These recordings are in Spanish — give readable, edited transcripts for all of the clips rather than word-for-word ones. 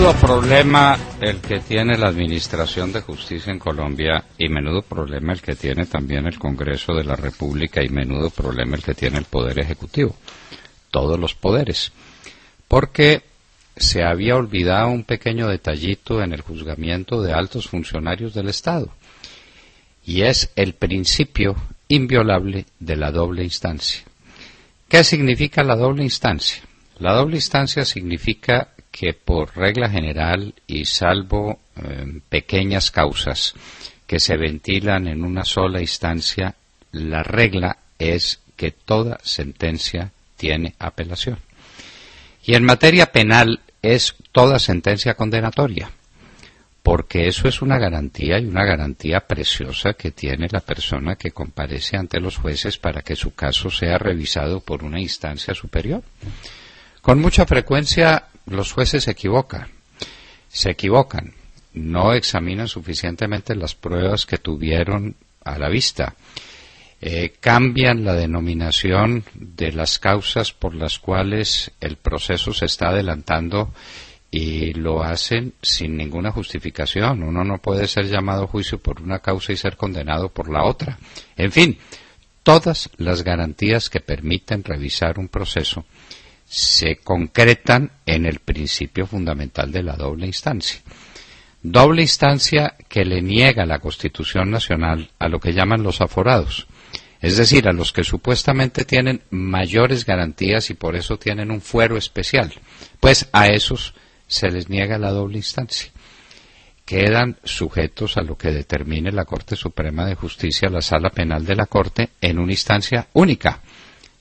Menudo problema el que tiene la Administración de Justicia en Colombia, y menudo problema el que tiene también el Congreso de la República, y menudo problema el que tiene el Poder Ejecutivo, todos los poderes, porque se había olvidado un pequeño detallito en el juzgamiento de altos funcionarios del Estado, y es el principio inviolable de la doble instancia. ¿Qué significa la doble instancia? La doble instancia significa que por regla general y salvo pequeñas causas que se ventilan en una sola instancia, la regla es que toda sentencia tiene apelación. Y en materia penal es toda sentencia condenatoria, porque eso es una garantía, y una garantía preciosa que tiene la persona que comparece ante los jueces para que su caso sea revisado por una instancia superior. Con mucha frecuencia los jueces se equivocan, no examinan suficientemente las pruebas que tuvieron a la vista, cambian la denominación de las causas por las cuales el proceso se está adelantando y lo hacen sin ninguna justificación. Uno no puede ser llamado a juicio por una causa y ser condenado por la otra. En fin, todas las garantías que permiten revisar un proceso se concretan en el principio fundamental de la doble instancia. Doble instancia que le niega la Constitución Nacional a lo que llaman los aforados, es decir, a los que supuestamente tienen mayores garantías y por eso tienen un fuero especial. Pues a esos se les niega la doble instancia. Quedan sujetos a lo que determine la Corte Suprema de Justicia, la Sala Penal de la Corte, en una instancia única.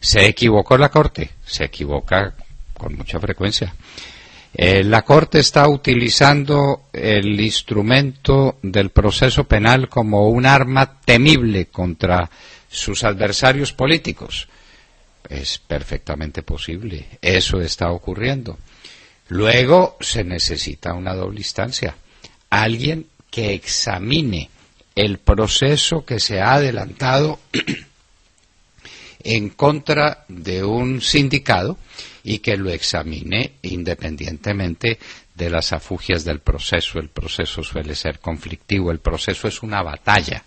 Se equivocó la Corte, se equivoca con mucha frecuencia. La Corte está utilizando el instrumento del proceso penal como un arma temible contra sus adversarios políticos. Es perfectamente posible, eso está ocurriendo. Luego se necesita una doble instancia, alguien que examine el proceso que se ha adelantado en contra de un sindicado y que lo examine independientemente de las afugias del proceso. El proceso suele ser conflictivo, el proceso es una batalla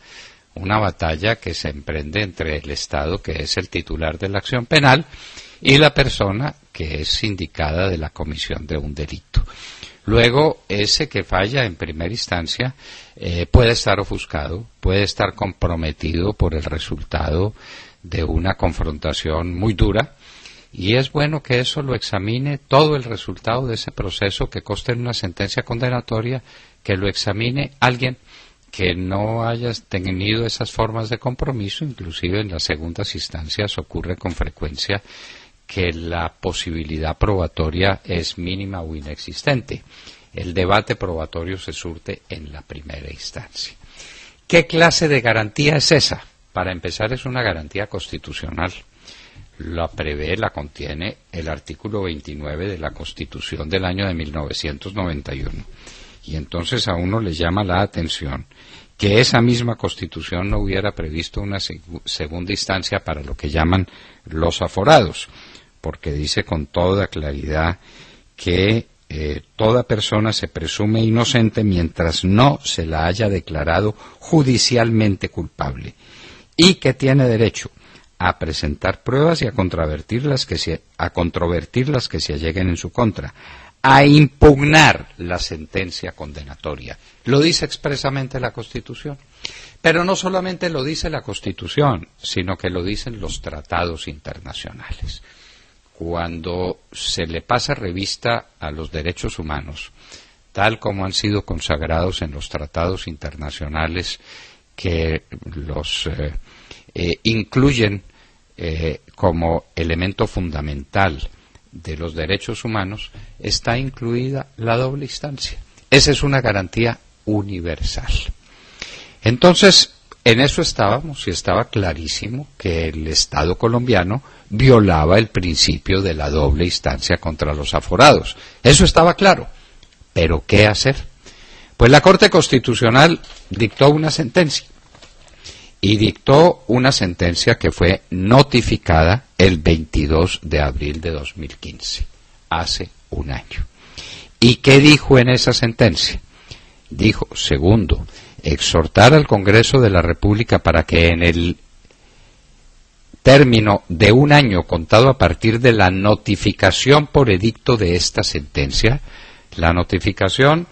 que se emprende entre el Estado, que es el titular de la acción penal, y la persona que es sindicada de la comisión de un delito. Luego, ese que falla en primera instancia puede estar ofuscado, puede estar comprometido por el resultado de una confrontación muy dura, y es bueno que eso lo examine, todo el resultado de ese proceso que conste en una sentencia condenatoria, que lo examine alguien que no haya tenido esas formas de compromiso. Inclusive en las segundas instancias ocurre con frecuencia que la posibilidad probatoria es mínima o inexistente. El debate probatorio se surte en la primera instancia. ¿Qué clase de garantía es esa? Para empezar, es una garantía constitucional. La prevé, la contiene el artículo 29 de la Constitución del año de 1991. Y entonces a uno le llama la atención que esa misma Constitución no hubiera previsto una segunda instancia para lo que llaman los aforados, porque dice con toda claridad que toda persona se presume inocente mientras no se la haya declarado judicialmente culpable, y que tiene derecho a presentar pruebas y a controvertir las que se alleguen en su contra, a impugnar la sentencia condenatoria. Lo dice expresamente la Constitución. Pero no solamente lo dice la Constitución, sino que lo dicen los tratados internacionales. Cuando se le pasa revista a los derechos humanos, tal como han sido consagrados en los tratados internacionales que los incluyen como elemento fundamental de los derechos humanos, está incluida la doble instancia. Esa es una garantía universal. Entonces, en eso estábamos, y estaba clarísimo que el Estado colombiano violaba el principio de la doble instancia contra los aforados. Eso estaba claro. ¿Pero qué hacer? Pues la Corte Constitucional dictó una sentencia. Y dictó una sentencia que fue notificada el 22 de abril de 2015, hace un año. ¿Y qué dijo en esa sentencia? Dijo, segundo, exhortar al Congreso de la República para que en el término de un año contado a partir de la notificación por edicto de esta sentencia, la notificación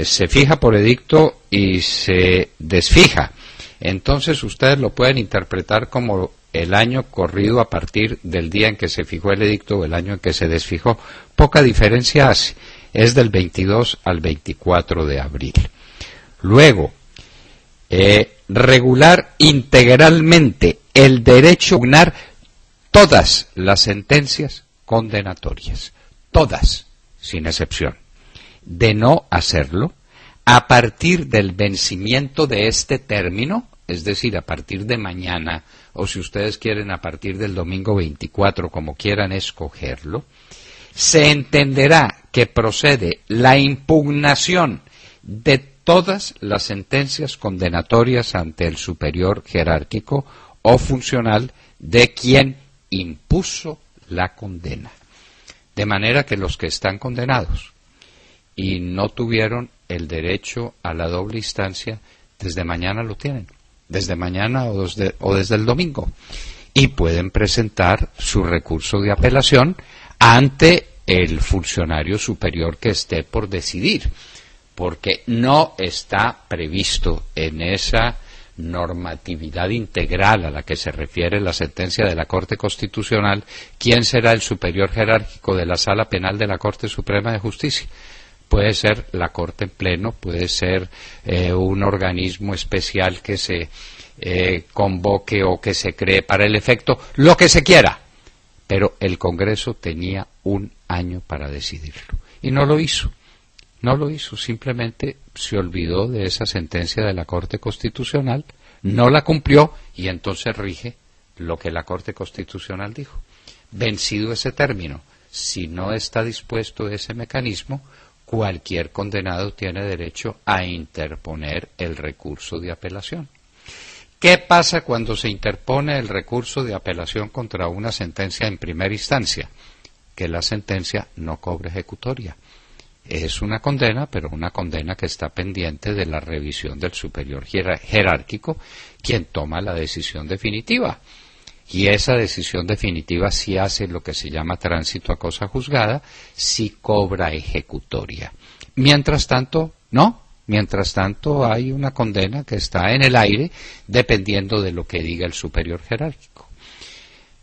se fija por edicto y se desfija. Entonces ustedes lo pueden interpretar como el año corrido a partir del día en que se fijó el edicto o el año en que se desfijó. Poca diferencia hace. Es del 22 al 24 de abril. Luego, regular integralmente el derecho a impugnar todas las sentencias condenatorias. Todas, sin excepción. De no hacerlo, a partir del vencimiento de este término, es decir, a partir de mañana, o si ustedes quieren a partir del domingo 24, como quieran escogerlo, se entenderá que procede la impugnación de todas las sentencias condenatorias ante el superior jerárquico o funcional de quien impuso la condena. De manera que los que están condenados y no tuvieron el derecho a la doble instancia, desde mañana lo tienen, desde mañana o desde el domingo, y pueden presentar su recurso de apelación ante el funcionario superior que esté por decidir, porque no está previsto en esa normatividad integral a la que se refiere la sentencia de la Corte Constitucional quién será el superior jerárquico de la Sala Penal de la Corte Suprema de Justicia. Puede ser la Corte en pleno, puede ser un organismo especial que se convoque o que se cree para el efecto, lo que se quiera. Pero el Congreso tenía un año para decidirlo. Y no lo hizo. No lo hizo. Simplemente se olvidó de esa sentencia de la Corte Constitucional, no la cumplió y entonces rige lo que la Corte Constitucional dijo. Vencido ese término, si no está dispuesto ese mecanismo, cualquier condenado tiene derecho a interponer el recurso de apelación. ¿Qué pasa cuando se interpone el recurso de apelación contra una sentencia en primera instancia? Que la sentencia no cobra ejecutoria. Es una condena, pero una condena que está pendiente de la revisión del superior jerárquico, quien toma la decisión definitiva. Y esa decisión definitiva sí hace lo que se llama tránsito a cosa juzgada, sí cobra ejecutoria. Mientras tanto, no. Mientras tanto, hay una condena que está en el aire dependiendo de lo que diga el superior jerárquico.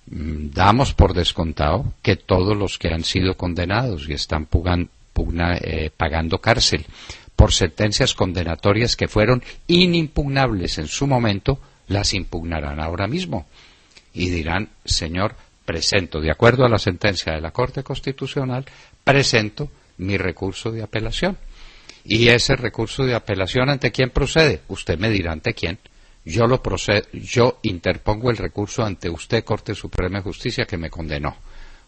Damos por descontado que todos los que han sido condenados y están pagando cárcel por sentencias condenatorias que fueron inimpugnables en su momento, las impugnarán ahora mismo. Y dirán, señor, presento, de acuerdo a la sentencia de la Corte Constitucional, presento mi recurso de apelación. ¿Y ese recurso de apelación ante quién procede? Usted me dirá ante quién. Yo interpongo el recurso ante usted, Corte Suprema de Justicia, que me condenó.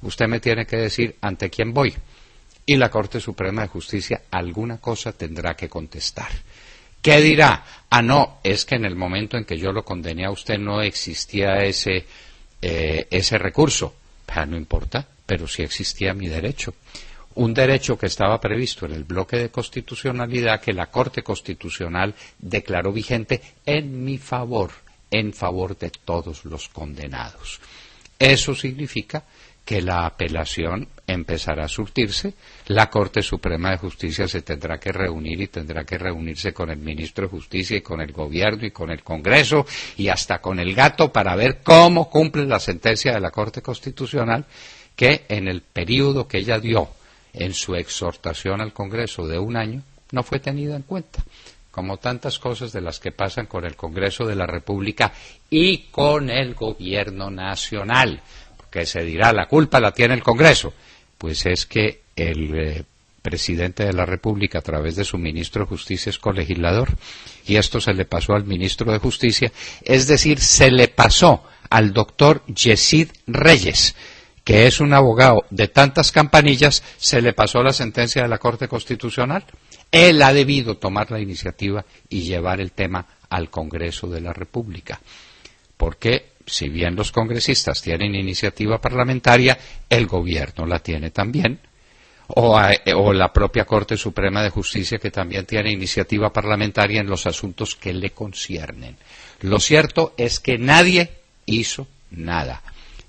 Usted me tiene que decir ante quién voy. Y la Corte Suprema de Justicia alguna cosa tendrá que contestar. ¿Qué dirá? Ah, no, es que en el momento en que yo lo condené a usted no existía ese recurso. No importa, pero sí existía mi derecho. Un derecho que estaba previsto en el bloque de constitucionalidad que la Corte Constitucional declaró vigente en mi favor, en favor de todos los condenados. Eso significa que la apelación empezará a surtirse, la Corte Suprema de Justicia se tendrá que reunir y tendrá que reunirse con el Ministro de Justicia y con el Gobierno y con el Congreso y hasta con el gato para ver cómo cumple la sentencia de la Corte Constitucional que en el período que ella dio en su exhortación al Congreso de un año no fue tenida en cuenta, como tantas cosas de las que pasan con el Congreso de la República y con el Gobierno Nacional. Que se dirá, la culpa la tiene el Congreso. Pues es que el presidente de la República, a través de su ministro de Justicia, es colegislador, y esto se le pasó al ministro de Justicia, es decir, se le pasó al doctor Yesid Reyes, que es un abogado de tantas campanillas, se le pasó la sentencia de la Corte Constitucional. Él ha debido tomar la iniciativa y llevar el tema al Congreso de la República, porque si bien los congresistas tienen iniciativa parlamentaria, el gobierno la tiene también. o la propia Corte Suprema de Justicia, que también tiene iniciativa parlamentaria en los asuntos que le conciernen. Lo cierto es que nadie hizo nada,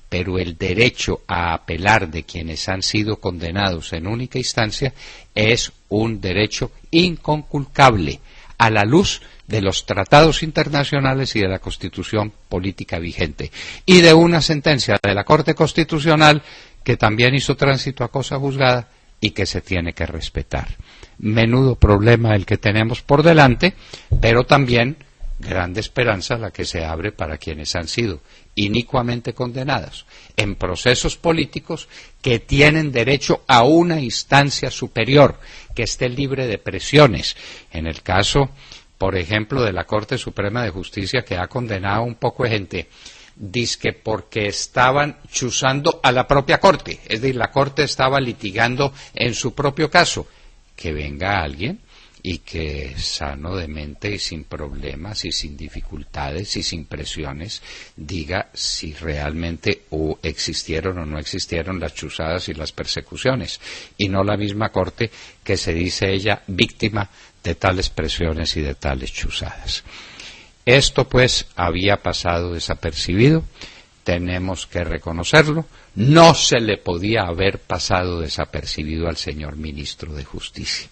pero el derecho a apelar de quienes han sido condenados en única instancia es un derecho inconculcable a la luz de los tratados internacionales y de la Constitución política vigente, y de una sentencia de la Corte Constitucional que también hizo tránsito a cosa juzgada y que se tiene que respetar. Menudo problema el que tenemos por delante, pero también grande esperanza la que se abre para quienes han sido inicuamente condenados en procesos políticos, que tienen derecho a una instancia superior, que esté libre de presiones. En el caso, por ejemplo, de la Corte Suprema de Justicia, que ha condenado a un poco de gente, dizque porque estaban chuzando a la propia Corte, es decir, la Corte estaba litigando en su propio caso. Que venga alguien y que, sano de mente y sin problemas y sin dificultades y sin presiones, diga si realmente existieron o no existieron las chuzadas y las persecuciones, y no la misma Corte que se dice ella víctima de tales presiones y de tales chuzadas. Esto pues había pasado desapercibido, tenemos que reconocerlo. No se le podía haber pasado desapercibido al señor ministro de Justicia.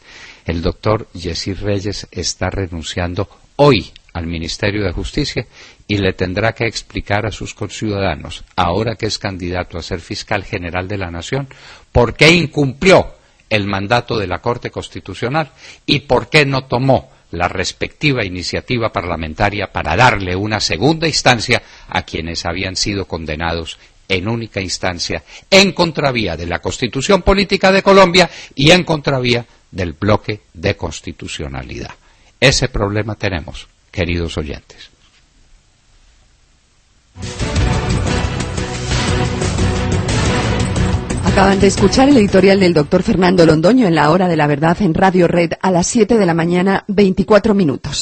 El doctor Yesir Reyes está renunciando hoy al Ministerio de Justicia y le tendrá que explicar a sus conciudadanos, ahora que es candidato a ser fiscal general de la Nación, por qué incumplió el mandato de la Corte Constitucional y por qué no tomó la respectiva iniciativa parlamentaria para darle una segunda instancia a quienes habían sido condenados en única instancia, en contravía de la Constitución Política de Colombia y en contravía del bloque de constitucionalidad. Ese problema tenemos, queridos oyentes. Acaban de escuchar el editorial del doctor Fernando Londoño en La Hora de la Verdad en Radio Red a las 7 de la mañana, 24 minutos.